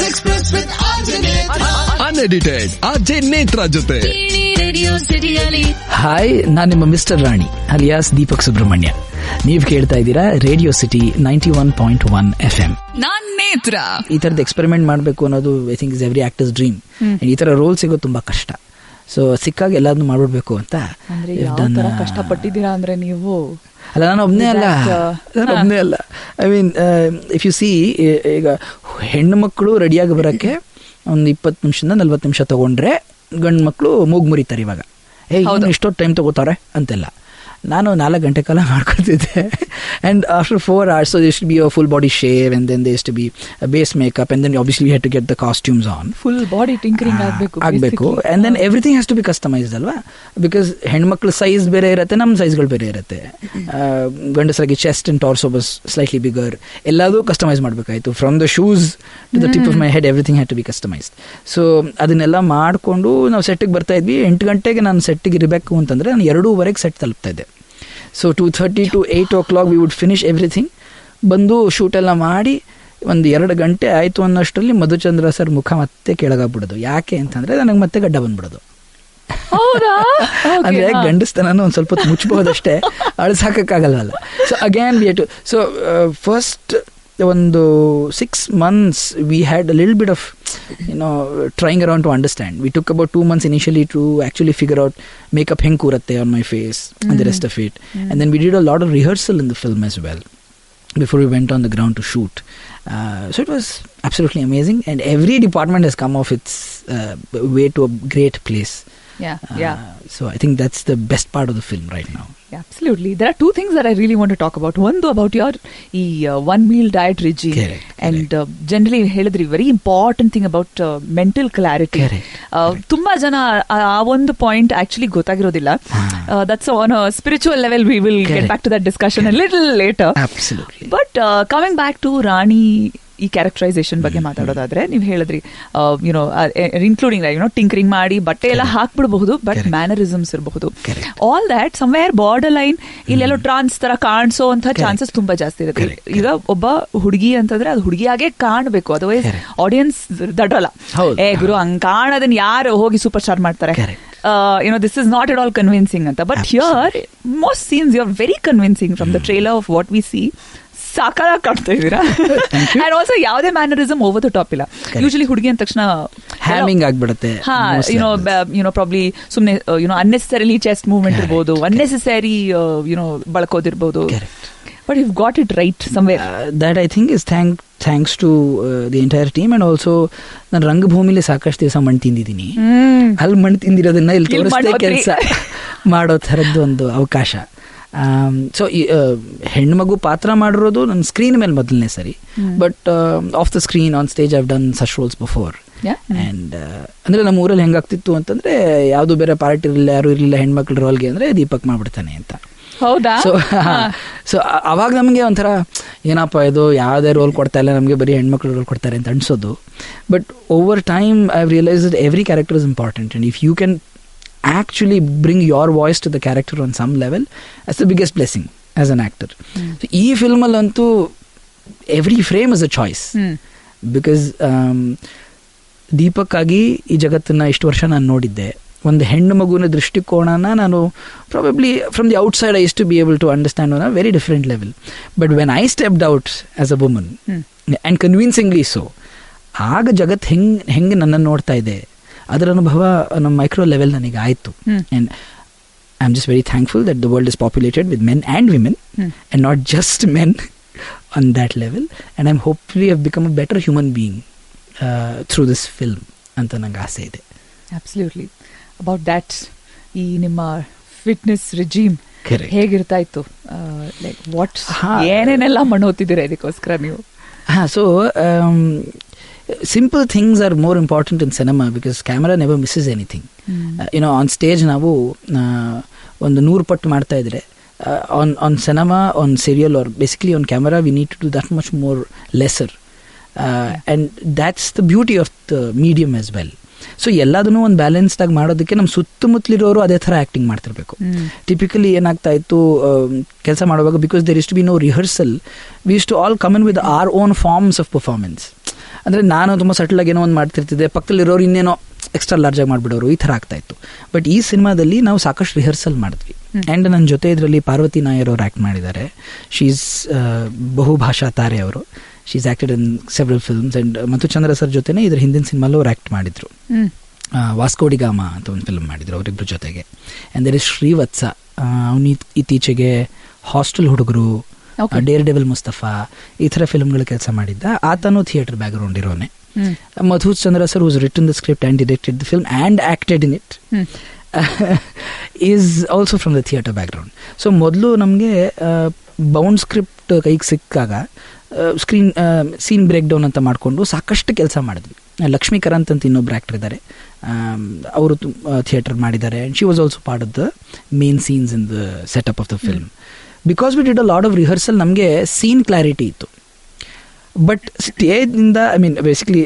Express with RJ Netra. Unedited RJ Netra ಜೊತೆ radio ಸಿಟಿಯಲ್ಲಿ. Hi, ನಾನು ನಿಮ್ಮ ಮಿಸ್ಟರ್ ರಾಣಿ ಅಲಿಯಾಸ್ ದೀಪಕ್ ಸುಬ್ರಹ್ಮಣ್ಯ. ನೀವು ಕೇಳ್ತಾ ಇದ್ದೀರಾ ರೇಡಿಯೋ ಸಿಟಿ 91.1 FM. ನಾನ್ ನೇತ್ರ. ಈ ತರದ ಎಕ್ಸ್ಪೆರಿಮೆಂಟ್ ಮಾಡಬೇಕು ಅನ್ನೋದು I think is every actors dream. ಈ ತರ ರೋಲ್ ಸಿಗೋದು ತುಂಬಾ ಕಷ್ಟ. ಸೊ ಸಿಕ್ಕಾಗ ಎಲ್ಲಾದ್ನೂ ಮಾಡ್ಬಿಡ್ಬೇಕು ಅಂತ. ಕಷ್ಟಪಟ್ಟಿದ್ದೀರಾ ಅಂದ್ರೆ ನೀವು? ಅಲ್ಲ, ನಾನು ಒಬ್ಬನೇ ಅಲ್ಲ. I mean if U C, ಈಗ ಹೆಣ್ಣು ಮಕ್ಕಳು ರೆಡಿಯಾಗಿ ಬರೋಕ್ಕೆ ಒಂದು 20 ನಿಮಿಷದಿಂದ 40 ನಿಮಿಷ ತಗೊಂಡ್ರೆ ಗಂಡು ಮಕ್ಕಳು ಮೂಗು ಮುರಿತಾರೆ. ಇವಾಗ ಇಷ್ಟೊತ್ತು ಟೈಮ್ ತಗೋತಾರೆ ಅಂತೆಲ್ಲ. ನಾನು 4 ಗಂಟೆ ಕಾಲ ಮಾಡ್ಕೊತಿದ್ದೆ. And after 4 hours, so there used to be a full body shave, and then there used to be a base makeup, and then obviously we had to get the costumes on. Full body tinkering ಆಗಬೇಕು. And then everything has to be customized ಅಲ್ವಾ, because ಹೆಣ್ಮಕ್ಳ size ಬೇರೆ ಇರುತ್ತೆ, ನಮ್ಮ ಸೈಜ್ಗಳು ಬೇರೆ ಇರುತ್ತೆ. ಗಂಡಸರಾಗಿ chest and torso was slightly bigger. ಎಲ್ಲದೂ ಕಸ್ಟಮೈಸ್ ಮಾಡಬೇಕಾಯಿತು. From the shoes to the tip of my head, everything had to be customized. So ಅದನ್ನೆಲ್ಲ ಮಾಡಿಕೊಂಡು ನಾವು ಸೆಟ್ಟಿಗೆ ಬರ್ತಾ ಇದ್ವಿ. 8 ಗಂಟೆಗೆ ನಾನು ಸೆಟ್ಟಿಗೆ ಇರಬೇಕು ಅಂತಂದರೆ ನಾನು 2:15 ಸೆಟ್ ತಲುಪ್ತಾ ಇದ್ದೆ. So 2:30 to 8 o'clock we would finish everything. ಬಂದು ಶೂಟೆಲ್ಲ ಮಾಡಿ ಒಂದು 2 ಗಂಟೆ ಆಯಿತು ಅನ್ನೋಷ್ಟರಲ್ಲಿ ಮಧುಚಂದ್ರ ಸರ್ ಮುಖ ಮತ್ತೆ ಕೆಳಗಾಗ್ಬಿಡೋದು. ಯಾಕೆ ಅಂತಂದರೆ ನನಗೆ ಮತ್ತೆ ಗಡ್ಡ ಬಂದ್ಬಿಡೋದು. ಅಂದರೆ ಗಂಡಸ್ತನೂ ಒಂದು ಸ್ವಲ್ಪ ಹೊತ್ತು ಮುಚ್ಚಬಹುದಷ್ಟೇ, ಅಳಿಸಾಕಕ್ಕಾಗಲ್ವಲ್ಲ. So again we had to. So first ಒಂದು 6 months we had a little bit of trying around to understand. We took about 2 months initially to actually figure out makeup heng kuratte on my face and the rest of it. And then we did a lot of rehearsal in the film as well before we went on the ground to shoot. So it was absolutely amazing, and every department has come off its way to a great place. So I think that's the best part of the film right now. Yeah, absolutely. There are 2 things that I really want to talk about. One about your one meal diet regime. Correct. And generally ಹೇಳಿದ್ರಿ very important thing about mental clarity. ತುಂಬಾ ಜನ ಆ ಒಂದು point actually ಗೊತ್ತಾಗಿರೋದಿಲ್ಲ. That's on a spiritual level. We will get back to that discussion a little later. Absolutely. But coming back to Rani, ಈ characterization ಬಗ್ಗೆ ಮಾತಾಡೋದಾದ್ರೆ ನೀವು ಹೇಳಿದ್ರಿ ಇನ್ಕ್ಲೂಡಿಂಗ್ ಟಿಂಕರಿಂಗ್ ಮಾಡಿ ಬಟ್ಟೆ ಎಲ್ಲ ಹಾಕ್ಬಿಡಬಹುದು, ಬಟ್ ಮ್ಯಾನರಿಸಮ್ಸ್ ಇರಬಹುದು. All that somewhere border line ಇಲ್ಲೆಲ್ಲೋ ಟ್ರಾನ್ಸ್ ತರ ಕಾಣಿಸೋ ಅಂತ ಚಾನ್ಸಸ್ ತುಂಬಾ ಜಾಸ್ತಿ ಇರುತ್ತೆ. ಈಗ ಒಬ್ಬ ಹುಡುಗಿ ಅಂತಂದ್ರೆ ಅದು ಹುಡುಗಿಯಾಗೆ ಕಾಣಬೇಕು, ಅದರ್ವೈಸ್ ಆಡಿಯನ್ಸ್ ದಡ್ಡಲ್ಲ. ಗುರು ಹಂಗ್ ಕಾಣೋದನ್ನ ಯಾರು ಹೋಗಿ ಸೂಪರ್ ಸ್ಟಾರ್ ಮಾಡ್ತಾರೆ? This is not at all convincing anta. But here, most scenes you are very convincing from the trailer of what we see. ಸಾಕಾಗಿ ಕಾಣ್ತಾ ಇದ್ದೀರಾ. ಅಂಡ್ ಆಲ್ಸೋ ಯಾವುದೇ ಮ್ಯಾನರಿಸಮ್ ಓವರ್ ದ ಟಾಪ್ ಇಲ್ಲ. Usually ಹುಡುಗಿ ಅಂದ ತಕ್ಷಣ ಹ್ಯಾಮಿಂಗ್ ಆಗ್ಬಿಡುತ್ತೆ. ಪ್ರಾಬ್ಲಿ ಸುಮ್ಮನೆ ಅನ್ನೆಸರಿಲಿ ಚೆಸ್ಟ್ ಮೂವ್ಮೆಂಟ್ ಇರ್ಬೋದು, unnecessary ಬಳಕೋದಿರ್ಬೋದು. But you've got it right somewhere. That I think is thanks to the entire team, and also ನಾನು ರಂಗಭೂಮಿಲಿ ಸಾಕಷ್ಟು ದಿವಸ ಮಣ್ಣು ತಿಂದಿದ್ದೀನಿ. ಅಲ್ಲಿ ಮಣ್ಣು ತಿಂದಿರೋದನ್ನ ಇಲ್ಲಿ ತೋರಿಸ್ತೇ ಕೆಲಸ ಮಾಡೋ ಥರದ್ದು ಒಂದು ಅವಕಾಶ. ಸೊ ಹೆಣ್ಮಗು ಪಾತ್ರ ಮಾಡಿರೋದು ನನ್ನ ಸ್ಕ್ರೀನ್ ಮೇಲೆ ಮೊದಲನೇ ಸರಿ, but of the screen on stage I've done such roles before. And ಅಂದರೆ ನಮ್ಮ ಊರಲ್ಲಿ ಹೆಂಗಾಗ್ತಿತ್ತು ಅಂತಂದರೆ ಯಾವುದು ಬೇರೆ ಪಾರ್ಟಿ ಇರಲಿಲ್ಲ, ಯಾರು ಇರಲಿಲ್ಲ ಹೆಣ್ಮಕ್ಳ ರೋಲ್ಗೆ ಅಂದರೆ ದೀಪಕ್ ಮಾಡ್ಬಿಡ್ತಾನೆ ಅಂತ. ಹೌದಾ? ಸೊ ಅವಾಗ ನಮಗೆ ಒಂಥರ ಏನಪ್ಪ ಇದು ಯಾವುದೇ ರೋಲ್ ಕೊಡ್ತಾ ಇಲ್ಲ, ನಮಗೆ ಬರೀ ಹೆಣ್ಮಕ್ಳು ರೋಲ್ ಕೊಡ್ತಾರೆ ಅಂತ ಅನ್ಸೋದು. But over time I have realised that every character is important, and if you can actually bring your voice to the character on some level, that's the biggest blessing as an actor. So ee film allantu every frame is a choice, because Deepak ಆಗಿ ಈ ಜಗತ್ತನ್ನ ಇಷ್ಟು ವರ್ಷ ನಾನು ನೋಡಿದ್ದೆ. ಒಂದು ಹೆಣ್ಣು ಮಗುವಿನ ದೃಷ್ಟಿಕೋನನ ನಾನು probably from the outside I use to be able to understand on a very different level. But when I stepped out as a woman and convincingly so, ಆಗ ಜಗತ್ತು ಹೆಂಗೆ ನನ್ನನ್ನು ನೋಡ್ತಾ ಇದೆ ಅದರ ಅನುಭವ ನಮ್ಮ ಮೈಕ್ರೋ ಲೆವೆಲ್ ನನಗೆ ಆಯಿತು. And I am just very thankful that the world is populated with men and women, and not just men on that level. And I am hopefully have become a better human being through this film ಅಂತ ನಂಗೆ ಆಸೆ ಇದೆ. Absolutely. About that, ಈ ನಿಮ್ಮ fitness ರಿಜೀಮ್ ಹೇಗಿರ್ತಾ ಇತ್ತು? Like what, ಏನೇನೆಲ್ಲ ಮಾಡೋತಿದ್ದೀರಾ ಇದಕ್ಕೋಸ್ಕರ ನೀವು? So simple things are more important in cinema because camera never misses anything. On stage ನಾವು ಒಂದು 100 ಪಟ್ಟು ಮಾಡ್ತಾ ಇದ್ರೆ, on cinema, on serial, or basically on camera, we need to do that much more lesser. And that's the beauty of the medium as well. So ಎಲ್ಲದನ್ನೂ ಒಂದು balanced ಆಗಿ ಮಾಡೋದಕ್ಕೆ ನಮ್ಮ ಸುತ್ತಮುತ್ತಲಿರೋರು ಅದೇ ಥರ ಆ್ಯಕ್ಟಿಂಗ್ ಮಾಡ್ತಿರ್ಬೇಕು. ಟಿಪಿಕಲಿ ಏನಾಗ್ತಾ ಇತ್ತು ಕೆಲಸ ಮಾಡುವಾಗ, because there is to be no rehearsal, we is to all come in with our own forms of performance. ಅಂದರೆ ನಾನು ತುಂಬ ಸಟಲಾಗಿ ಏನೋ ಒಂದು ಮಾಡ್ತಿರ್ತಿದ್ದೆ, ಪಕ್ಕದಲ್ಲಿರೋರು ಇನ್ನೇನೋ ಎಕ್ಸ್ಟ್ರಾ ಲಾರ್ಜ್ ಆಗಿ ಮಾಡಿಬಿಡೋರು, ಈ ಥರ ಆಗ್ತಾ ಇತ್ತು. ಬಟ್ ಈ ಸಿನಿಮಾದಲ್ಲಿ ನಾವು ಸಾಕಷ್ಟು ರಿಹರ್ಸಲ್ ಮಾಡಿದ್ವಿ. ಆ್ಯಂಡ್ ನನ್ನ ಜೊತೆ ಇದರಲ್ಲಿ ಪಾರ್ವತಿ ನಾಯರ್ ಅವರು ಆ್ಯಕ್ಟ್ ಮಾಡಿದ್ದಾರೆ. ಶೀ ಈಸ್ ಬಹುಭಾಷಾ ತಾರೆ ಅವರು. She is acted in several films. And Madhuchandra sir ಜೊತೆನೇ ಇದ್ರ ಹಿಂದಿನ ಸಿನಿಮಾಲು ಅವ್ರು ಆ್ಯಕ್ಟ್ ಮಾಡಿದ್ರು. ವಾಸ್ಕೋಡಿಗಾಮ ಅಂತ ಒಂದು ಫಿಲ್ಮ್ ಮಾಡಿದ್ರು ಅವರಿಬ್ಬರ ಜೊತೆಗೆ. ಆ್ಯಂಡ್ ದರ್ ಇಸ್ ಶ್ರೀವತ್ಸ, ಅವನು ಇತ್ತೀಚೆಗೆ ಹಾಸ್ಟೆಲ್ ಹುಡುಗರು, ಡೇರ್ ಡೆವಿಲ್ ಮುಸ್ತಫಾ, ಈ ಥರ ಫಿಲ್ಮ್ಗಳ ಕೆಲಸ ಮಾಡಿದ್ದ. ಆತನೂ ಥಿಯೇಟರ್ ಬ್ಯಾಕ್ಗ್ರೌಂಡ್ ಇರೋನೆ. Madhuchandra sir who's written the script and directed the film and acted in it is also from the theatre background. So ಮೊದಲು ನಮಗೆ ಬೌಂಡ್ ಸ್ಕ್ರಿಪ್ಟ್ ಕೈಗೆ ಸಿಕ್ಕಾಗ ಸೀನ್ ಬ್ರೇಕ್ ಡೌನ್ ಅಂತ ಮಾಡಿಕೊಂಡು ಸಾಕಷ್ಟು ಕೆಲಸ ಮಾಡಿದ್ವಿ. ಲಕ್ಷ್ಮೀಕರಂತ್ ಅಂತ ಇನ್ನೊಬ್ರು ಆ್ಯಕ್ಟರ್ ಇದ್ದಾರೆ, ಅವರು ಥಿಯೇಟರ್ ಮಾಡಿದ್ದಾರೆ. And she was also part of the main scenes in the setup of the film. Because we did a lot of rehearsal, ನಮಗೆ ಸೀನ್ ಕ್ಲಾರಿಟಿ ಇತ್ತು. ಬಟ್ ಸ್ಟೇಜಿಂದ ಬೇಸಿಕಲಿ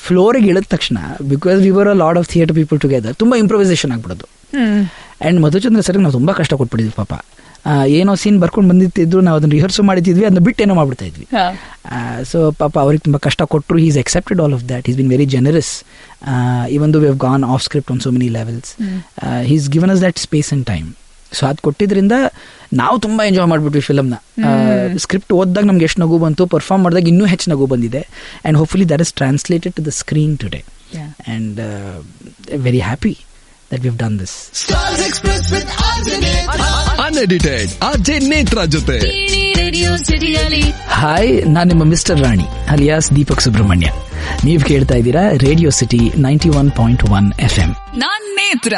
ಫ್ಲೋರಿಗೆ ಇಳಿದ ತಕ್ಷಣ, because we were a lot of theatre people together, ತುಂಬ improvisation ಆಗ್ಬಿಡೋದು. And ಮಧುಚಂದ್ರ ಸರ್ಗೆ ನಾವು ತುಂಬ ಕಷ್ಟ ಕೊಟ್ಬಿಟ್ಟಿದ್ವಿ ಪಾಪ. ಏನೋ ಸೀನ್ ಬರ್ಕೊಂಡು ಬಂದಿತ್ತಿದ್ರು, ನಾವು ಅದನ್ನು ರಿಹರ್ಸಲ್ ಮಾಡಿದ್ವಿ, ಅದನ್ನ ಬಿಟ್ಟು ಏನೋ ಮಾಡ್ಬಿಡ್ತಾ ಇದ್ವಿ. ಸೊ ಪಾಪ ಅವ್ರಿಗೆ ತುಂಬ ಕಷ್ಟ ಕೊಟ್ಟರು. Is accepted all of that. Is been very generous. Even though we have gone of script on so many levels. Is given us that space and time. So ಅದು ಕೊಟ್ಟಿದ್ರಿಂದ ನಾವು ತುಂಬ ಎಂಜಾಯ್ ಮಾಡಿಬಿಟ್ವಿ ಫಿಲಮ್ನ. ಸ್ಕ್ರಿಪ್ಟ್ ಓದಿದಾಗ ನಮ್ಗೆ ಎಷ್ಟು ನಗು ಬಂತು, ಪರ್ಫಾರ್ಮ್ ಮಾಡಿದಾಗ ಇನ್ನೂ ಹೆಚ್ಚು ನಗು ಬಂದಿದೆ. And hopefully that is translated to the screen today. And very happy that we've done this. Stars Express with Unedited RJ Netra ಜೊತೆ Radio City Ali. ಹಾಯ್, ನಾನು ನಿಮ್ಮ ಮಿಸ್ಟರ್ ರಾಣಿ ಅಲಿಯಾಸ್ ದೀಪಕ್ ಸುಬ್ರಹ್ಮಣ್ಯ. ನೀವು ಕೇಳ್ತಾ ಇದ್ದೀರಾ ರೇಡಿಯೋ ಸಿಟಿ 91.1 FM. ನಾನ್ ನೇತ್ರ.